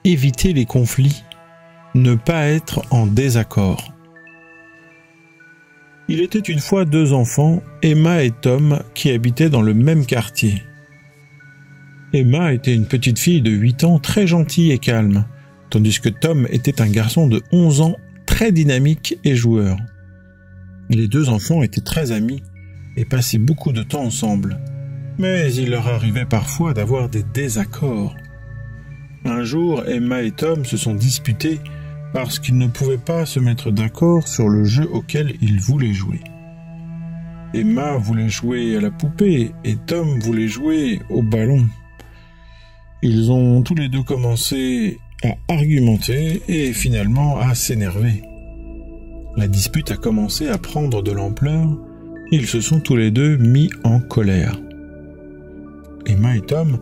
éviter les conflits, ne pas être en désaccord. Il était une fois 2 enfants, Emma et Tom, qui habitaient dans le même quartier. Emma était une petite fille de 8 ans, très gentille et calme, tandis que Tom était un garçon de 11 ans, très dynamique et joueur. Les 2 enfants étaient très amis et passaient beaucoup de temps ensemble, mais il leur arrivait parfois d'avoir des désaccords. Un jour, Emma et Tom se sont disputés parce qu'ils ne pouvaient pas se mettre d'accord sur le jeu auquel ils voulaient jouer. Emma voulait jouer à la poupée et Tom voulait jouer au ballon. Ils ont tous les deux commencé à argumenter et finalement à s'énerver. La dispute a commencé à prendre de l'ampleur. Ils se sont tous les deux mis en colère. Emma et Tom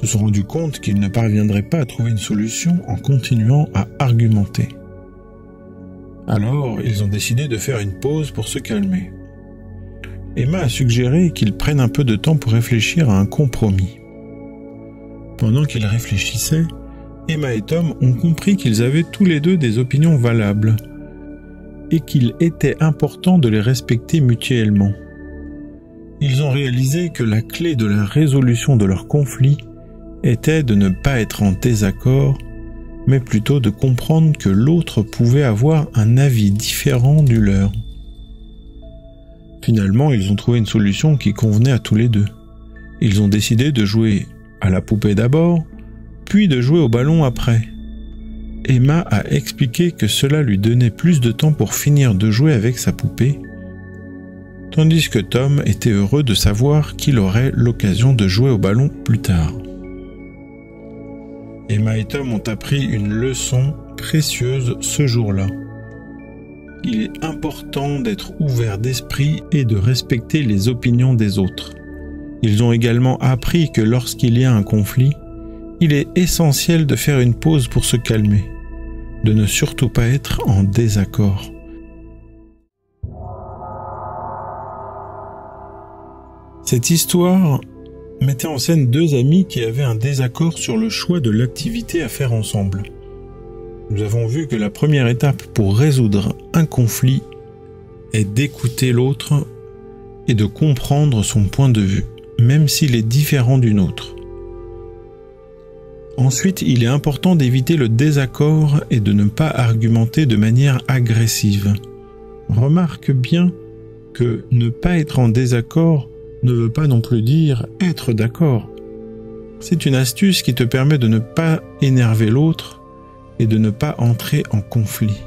se sont rendus compte qu'ils ne parviendraient pas à trouver une solution en continuant à argumenter. Alors, ils ont décidé de faire une pause pour se calmer. Emma a suggéré qu'ils prennent un peu de temps pour réfléchir à un compromis. Pendant qu'ils réfléchissaient, Emma et Tom ont compris qu'ils avaient tous les deux des opinions valables et qu'il était important de les respecter mutuellement. Ils ont réalisé que la clé de la résolution de leur conflit était de ne pas être en désaccord, mais plutôt de comprendre que l'autre pouvait avoir un avis différent du leur. Finalement, ils ont trouvé une solution qui convenait à tous les deux. Ils ont décidé de jouer à la poupée d'abord, puis de jouer au ballon après. Emma a expliqué que cela lui donnait plus de temps pour finir de jouer avec sa poupée, tandis que Tom était heureux de savoir qu'il aurait l'occasion de jouer au ballon plus tard. Emma et Tom ont appris une leçon précieuse ce jour-là. Il est important d'être ouvert d'esprit et de respecter les opinions des autres. Ils ont également appris que lorsqu'il y a un conflit, il est essentiel de faire une pause pour se calmer, de ne surtout pas être en désaccord. Cette histoire mettait en scène 2 amis qui avaient un désaccord sur le choix de l'activité à faire ensemble. Nous avons vu que la première étape pour résoudre un conflit est d'écouter l'autre et de comprendre son point de vue, même s'il est différent du nôtre. Ensuite, il est important d'éviter le désaccord et de ne pas argumenter de manière agressive. Remarque bien que ne pas être en désaccord ne veut pas non plus dire être d'accord. C'est une astuce qui te permet de ne pas énerver l'autre et de ne pas entrer en conflit.